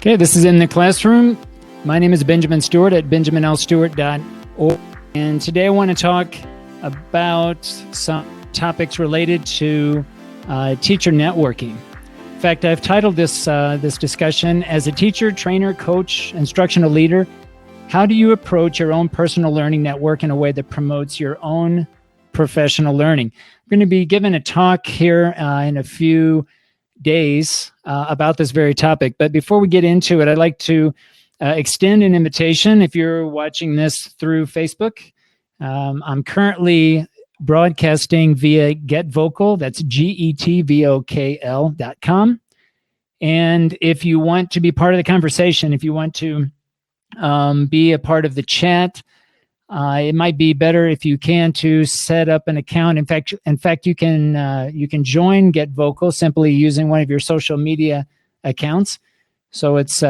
Okay, this is In the Classroom. My name is Benjamin Stewart at benjaminlstewart.org. And today I want to talk about some topics related to teacher networking. In fact, I've titled this discussion as a teacher, trainer, coach, instructional leader. How do you approach your own personal learning network in a way that promotes your own professional learning? I'm going to be giving a talk here in a few days about this very topic. But before we get into it, I'd like to extend an invitation. If you're watching this through Facebook, I'm currently broadcasting via GetVocal. That's GETVOKL.com. And if you want to be part of the conversation, if you want to be a part of the chat, it might be better if you can to set up an account. In fact, you can join GetVocal simply using one of your social media accounts. So it's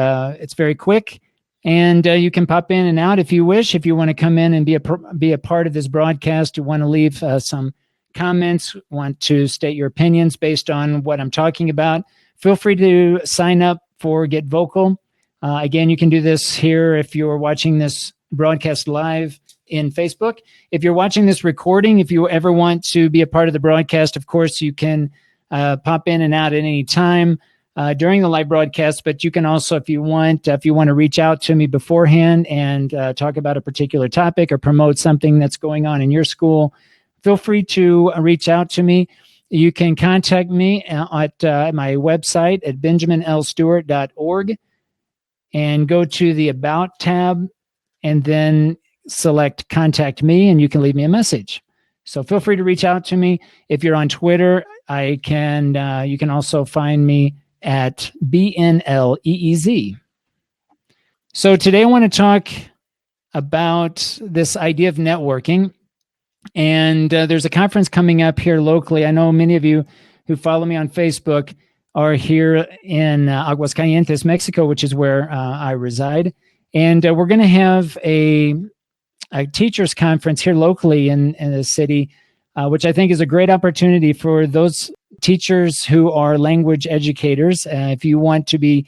very quick, and you can pop in and out if you wish. If you want to come in and be a part of this broadcast, you want to leave some comments, want to state your opinions based on what I'm talking about, feel free to sign up for GetVocal. Again, you can do this here if you're watching this broadcast live in Facebook. If you're watching this recording, if you ever want to be a part of the broadcast, of course, you can pop in and out at any time during the live broadcast. But you can also, if you want to reach out to me beforehand and talk about a particular topic or promote something that's going on in your school, feel free to reach out to me. You can contact me at my website at benjaminlstewart.org and go to the About tab and then select Contact Me, and you can leave me a message. So feel free to reach out to me. If you're on Twitter, you can also find me at BNLEEZ. So today I want to talk about this idea of networking. And there's a conference coming up here locally. I know many of you who follow me on Facebook are here in Aguascalientes, Mexico, which is where I reside. And we're going to have a teachers conference here locally in the city, which I think is a great opportunity for those teachers who are language educators. If you want to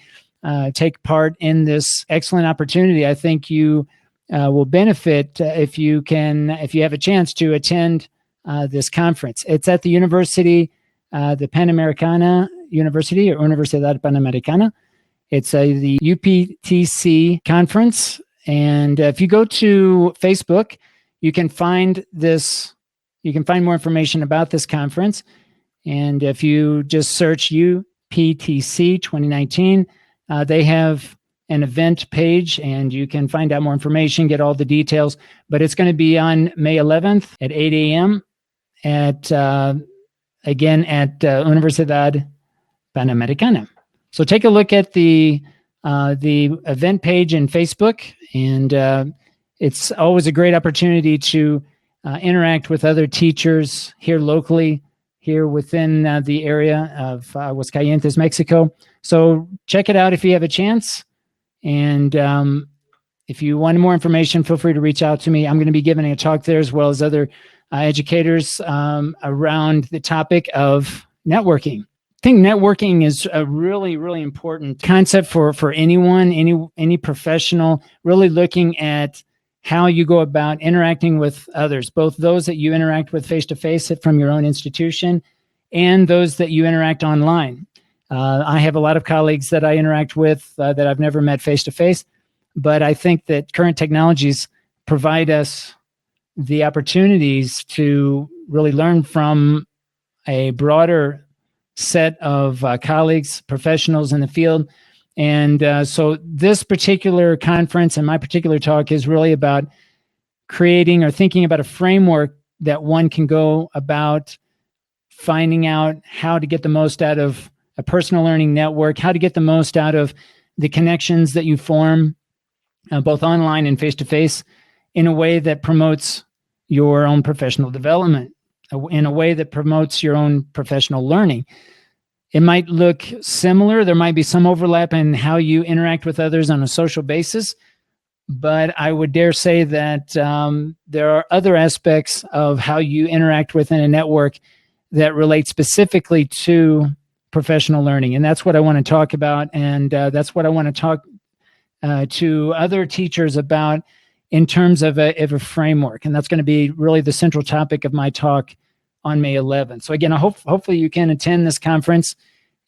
take part in this excellent opportunity, I think you will benefit if you have a chance to attend this conference. It's at the University, the Panamericana University, or Universidad Panamericana. It's the UPTC conference. And if you go to Facebook, you can find more information about this conference. And if you just search UPTC 2019, they have an event page, and you can find out more information, get all the details. But it's going to be on May 11th at 8 a.m. Again at Universidad Panamericana. So take a look at the event page in Facebook, and it's always a great opportunity to interact with other teachers here locally, here within the area of Aguascalientes, Mexico. So check it out if you have a chance. And if you want more information, feel free to reach out to me. I'm going to be giving a talk there, as well as other educators around the topic of networking. I think networking is a really, really important concept for anyone, any professional, really looking at how you go about interacting with others, both those that you interact with face-to-face from your own institution and those that you interact online. I have a lot of colleagues that I interact with that I've never met face-to-face, but I think that current technologies provide us the opportunities to really learn from a broader set of colleagues, professionals in the field. And so this particular conference and my particular talk is really about creating or thinking about a framework that one can go about finding out how to get the most out of a personal learning network, how to get the most out of the connections that you form, both online and face-to-face, in a way that promotes your own professional development, in a way that promotes your own professional learning. It might look similar. There might be some overlap in how you interact with others on a social basis, but I would dare say that there are other aspects of how you interact within a network that relate specifically to professional learning. And that's what I want to talk about. And that's what I want to talk to other teachers about in terms of a framework. And that's going to be really the central topic of my talk on May 11th. So again, hopefully you can attend this conference.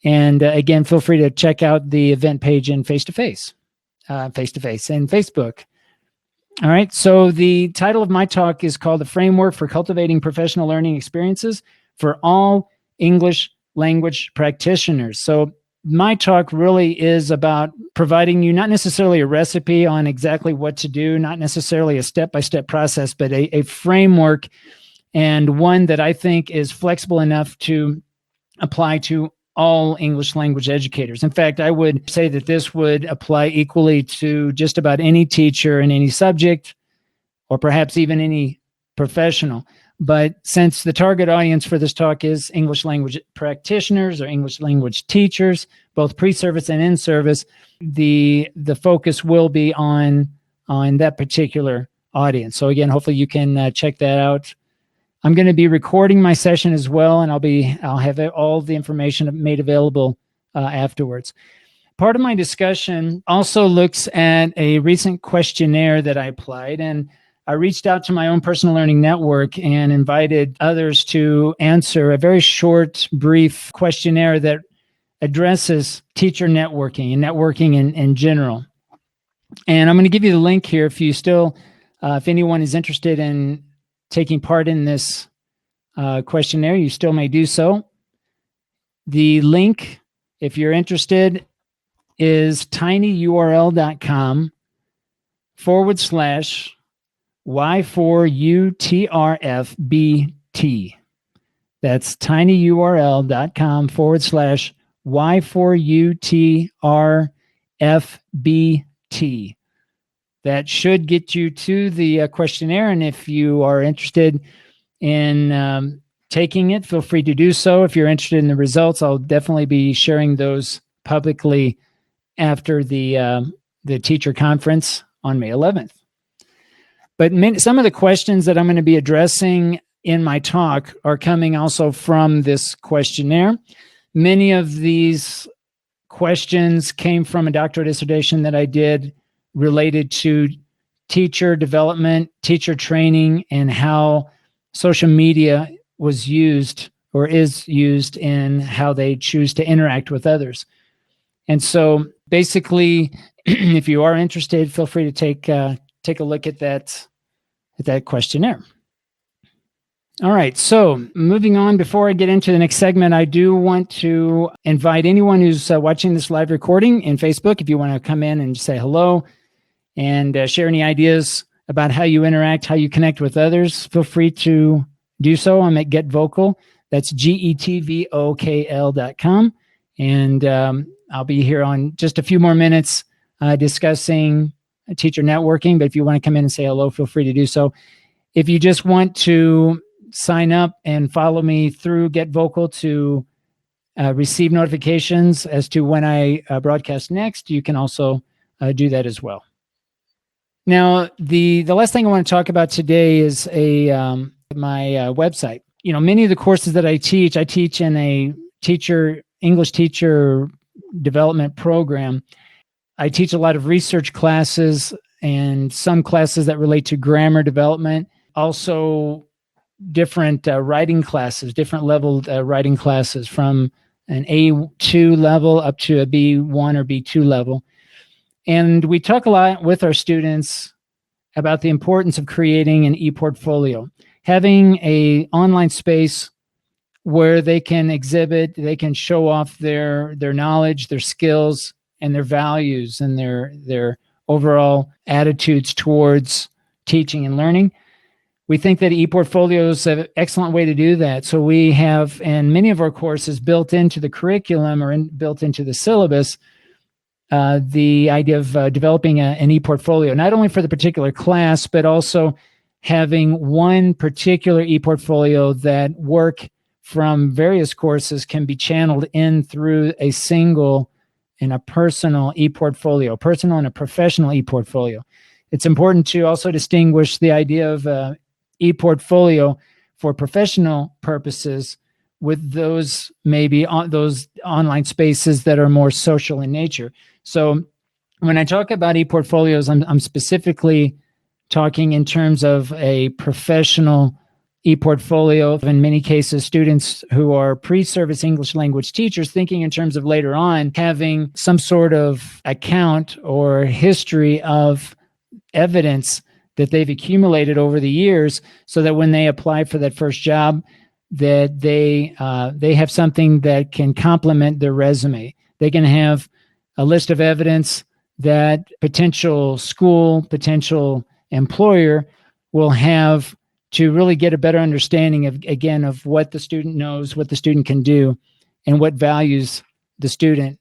And again, feel free to check out the event page in face-to-face and Facebook. All right. So the title of my talk is called The Framework for Cultivating Professional Learning Experiences for All English Language Practitioners. So my talk really is about providing you not necessarily a recipe on exactly what to do, not necessarily a step-by-step process, but a framework, and one that I think is flexible enough to apply to all English language educators. In fact, I would say that this would apply equally to just about any teacher in any subject, or perhaps even any professional. But since the target audience for this talk is English language practitioners or English language teachers, both pre-service and in-service, the focus will be on that particular audience. So again, hopefully you can check that out. I'm going to be recording my session as well, and I'll have all the information made available afterwards. Part of my discussion also looks at a recent questionnaire that I applied, and I reached out to my own personal learning network and invited others to answer a very short, brief questionnaire that addresses teacher networking and networking in general. And I'm going to give you the link here if you still, if anyone is interested in taking part in this questionnaire, you still may do so. The link, if you're interested, is tinyurl.com/Y4UTRFBT. That's tinyurl.com/Y4UTRFBT. That should get you to the questionnaire. And if you are interested in taking it, feel free to do so. If you're interested in the results, I'll definitely be sharing those publicly after the teacher conference on May 11th. But some of the questions that I'm going to be addressing in my talk are coming also from this questionnaire. Many of these questions came from a doctoral dissertation that I did related to teacher development, teacher training, and how social media was used or is used in how they choose to interact with others. And so basically, if you are interested, feel free to take a look at that questionnaire. All right, so moving on, before I get into the next segment, I do want to invite anyone who's watching this live recording in Facebook, if you want to come in and say hello and share any ideas about how you interact, how you connect with others, feel free to do so. I'm at Get Vocal. That's GETVOKL.com. And I'll be here on just a few more minutes discussing teacher networking. But if you want to come in and say hello, feel free to do so. If you just want to sign up and follow me through Get Vocal to receive notifications as to when I broadcast next, you can also do that as well. Now, the last thing I want to talk about today is my website. You know, many of the courses that I teach in a English teacher development program. I teach a lot of research classes and some classes that relate to grammar development, also different writing classes, different level writing classes from an A2 level up to a B1 or B2 level. And we talk a lot with our students about the importance of creating an e-portfolio, having an online space where they can exhibit, they can show off their knowledge, their skills, and their values, and their overall attitudes towards teaching and learning. We think that e-portfolio is an excellent way to do that. So we have, in many of our courses, built into the curriculum or built into the syllabus, the idea of developing an e-portfolio, not only for the particular class, but also having one particular e-portfolio that work from various courses can be channeled in through a single and a personal e-portfolio, personal and a professional e-portfolio. It's important to also distinguish the idea of e-portfolio for professional purposes with those maybe on those online spaces that are more social in nature. So when I talk about e-portfolios, I'm specifically talking in terms of a professional e-portfolio. In many cases, students who are pre-service English language teachers thinking in terms of later on having some sort of account or history of evidence that they've accumulated over the years, so that when they apply for that first job, that they have something that can complement their resume. They can have a list of evidence that potential school, potential employer will have to really get a better understanding of, again, of what the student knows, what the student can do, and what values the student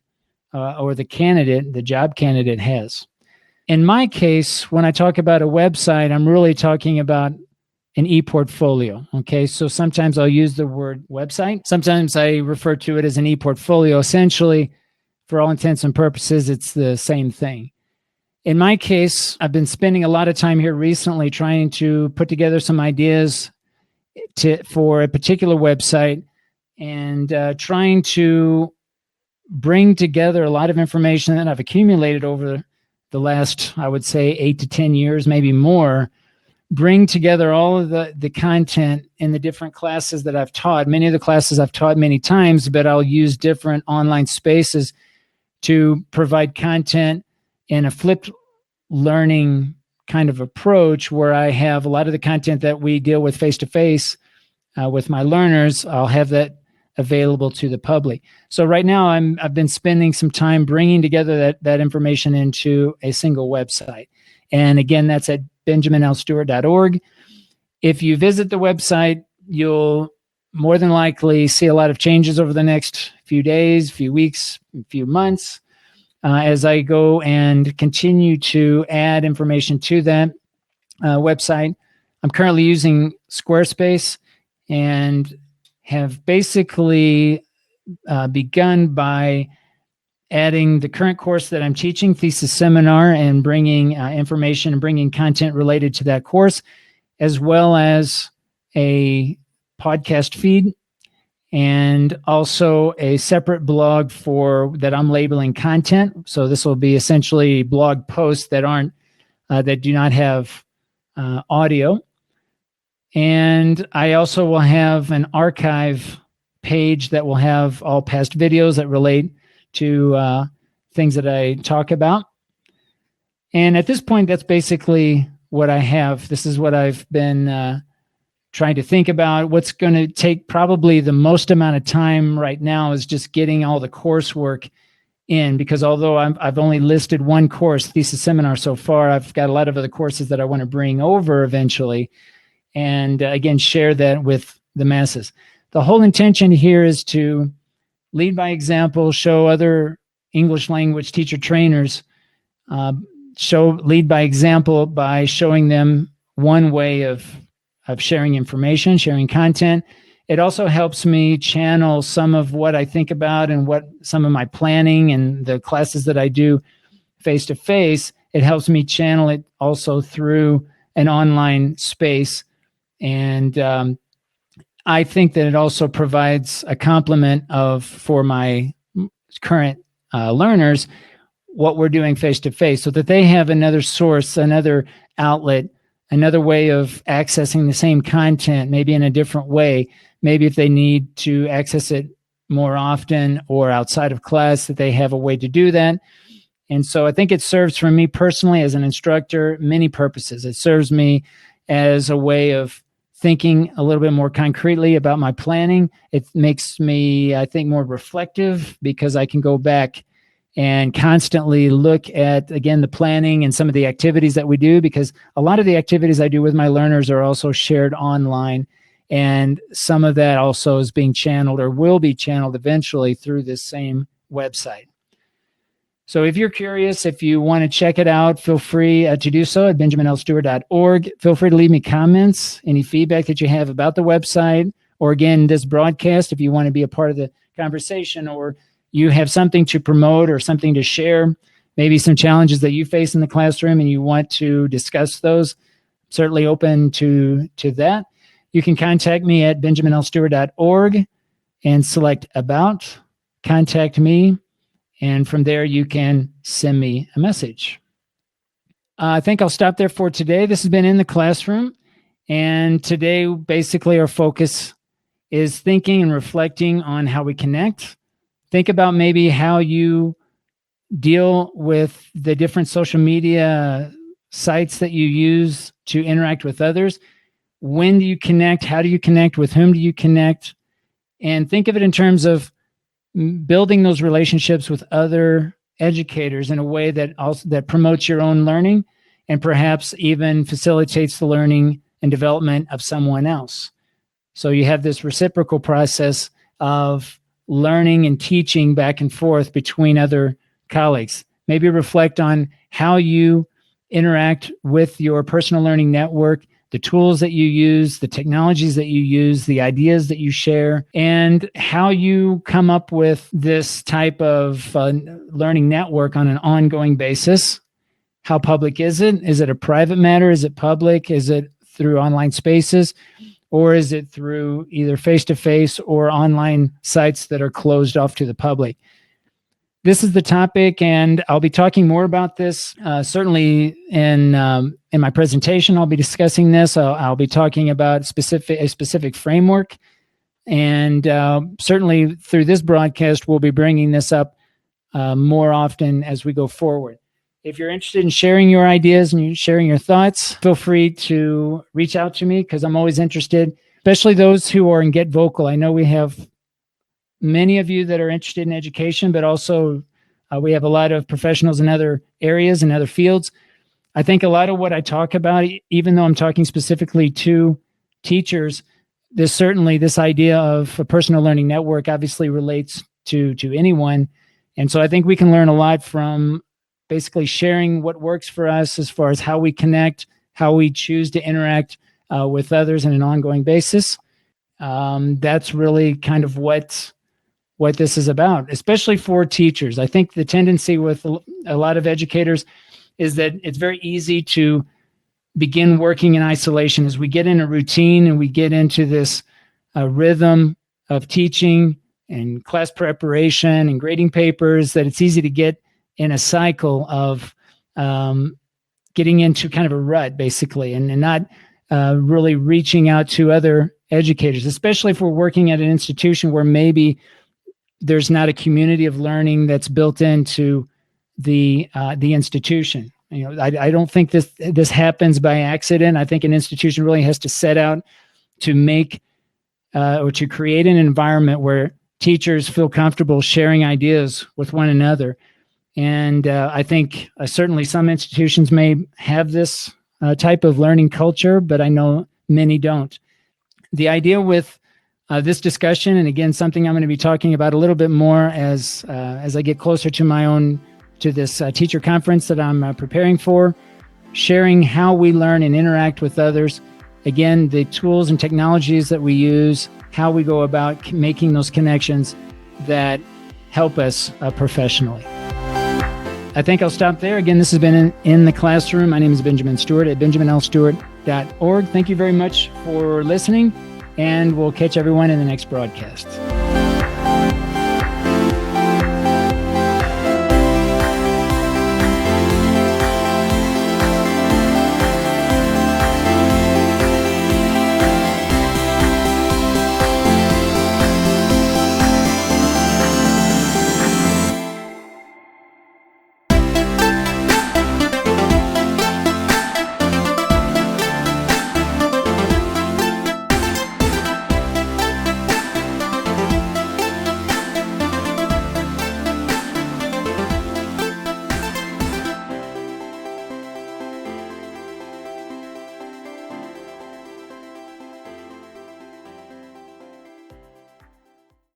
or the candidate, the job candidate has. In my case, when I talk about a website, I'm really talking about an e-portfolio. Okay, so sometimes I'll use the word website. Sometimes I refer to it as an e-portfolio. Essentially, for all intents and purposes, it's the same thing. In my case, I've been spending a lot of time here recently trying to put together some ideas for a particular website, and trying to bring together a lot of information that I've accumulated over the last, I would say, 8 to 10 years, maybe more, bring together all of the content in the different classes that I've taught. Many of the classes I've taught many times, but I'll use different online spaces to provide content in a flipped learning kind of approach, where I have a lot of the content that we deal with face-to-face with my learners. I'll have that available to the public. So right now I've been spending some time bringing together that information into a single website. And again, that's at benjaminlstewart.org. If you visit the website, you'll more than likely see a lot of changes over the next few days, few weeks, few months, as I go and continue to add information to that website. I'm currently using Squarespace and have basically begun by adding the current course that I'm teaching, thesis seminar, and bringing information and bringing content related to that course, as well as a podcast feed, and also a separate blog that I'm labeling content. So this will be essentially blog posts that do not have audio. And I also will have an archive page that will have all past videos that relate to things that I talk about. And at this point, that's basically what I have. This is what I've been trying to think about. What's going to take probably the most amount of time right now is just getting all the coursework in, because although I've only listed one course, thesis seminar, so far, I've got a lot of other courses that I want to bring over eventually, and again, share that with the masses. The whole intention here is to lead by example, show other English language teacher trainers, lead by example by showing them one way of sharing information, sharing content. It also helps me channel some of what I think about and what some of my planning and the classes that I do face-to-face. It helps me channel it also through an online space. And I think that it also provides a complement for my current learners, what we're doing face-to-face, so that they have another source, another outlet, another way of accessing the same content, maybe in a different way. Maybe if they need to access it more often or outside of class, that they have a way to do that. And so I think it serves for me personally as an instructor many purposes. It serves me as a way of thinking a little bit more concretely about my planning. It makes me, I think, more reflective, because I can go back and constantly look at, again, the planning and some of the activities that we do, because a lot of the activities I do with my learners are also shared online. And some of that also is being channeled or will be channeled eventually through this same website. So if you're curious, if you want to check it out, feel free to do so at benjaminlstewart.org. Feel free to leave me comments, any feedback that you have about the website, or again, this broadcast, if you want to be a part of the conversation, or you have something to promote or something to share, maybe some challenges that you face in the classroom and you want to discuss those. Certainly open to that. You can contact me at benjaminlstewart.org. and select About, Contact Me, and from there you can send me a message. I think I'll stop there for today. This has been In the Classroom, and today basically our focus is thinking and reflecting on how we connect. Think about maybe how you deal with the different social media sites that you use to interact with others. When do you connect? How do you connect? With whom do you connect? And think of it in terms of building those relationships with other educators in a way that promotes your own learning and perhaps even facilitates the learning and development of someone else. So you have this reciprocal process of learning and teaching back and forth between other colleagues. Maybe reflect on how you interact with your personal learning network, the tools that you use, the technologies that you use, the ideas that you share, and how you come up with this type of learning network on an ongoing basis. How public is it? Is it a private matter? Is it public? Is it through online spaces? Or is it through either face-to-face or online sites that are closed off to the public? This is the topic, and I'll be talking more about this. Certainly in my presentation, I'll be discussing this. I'll be talking about a specific framework, and certainly through this broadcast, we'll be bringing this up more often as we go forward. If you're interested in sharing your ideas and sharing your thoughts, feel free to reach out to me because I'm always interested, especially those who are in Get Vocal. I know we have many of you that are interested in education, but also we have a lot of professionals in other areas and other fields. I think a lot of what I talk about, even though I'm talking specifically to teachers, this idea of a personal learning network obviously relates to anyone. And so I think we can learn a lot from basically sharing what works for us as far as how we connect, how we choose to interact with others on an ongoing basis. That's really kind of what this is about, especially for teachers. I think the tendency with a lot of educators is that it's very easy to begin working in isolation as we get in a routine and we get into this rhythm of teaching and class preparation and grading papers, that it's easy to get in a cycle of getting into kind of a rut, basically, and not really reaching out to other educators, especially if we're working at an institution where maybe there's not a community of learning that's built into the institution. I don't think this happens by accident. I think an institution really has to set out to make or to create an environment where teachers feel comfortable sharing ideas with one another. And I think certainly some institutions may have this type of learning culture, but I know many don't. The idea with this discussion, and again, something I'm going to be talking about a little bit more as I get closer to this teacher conference that I'm preparing for, sharing how we learn and interact with others. Again, the tools and technologies that we use, how we go about making those connections that help us professionally. I think I'll stop there. Again, this has been in the Classroom. My name is Benjamin Stewart at benjaminlstewart.org. Thank you very much for listening, and we'll catch everyone in the next broadcast.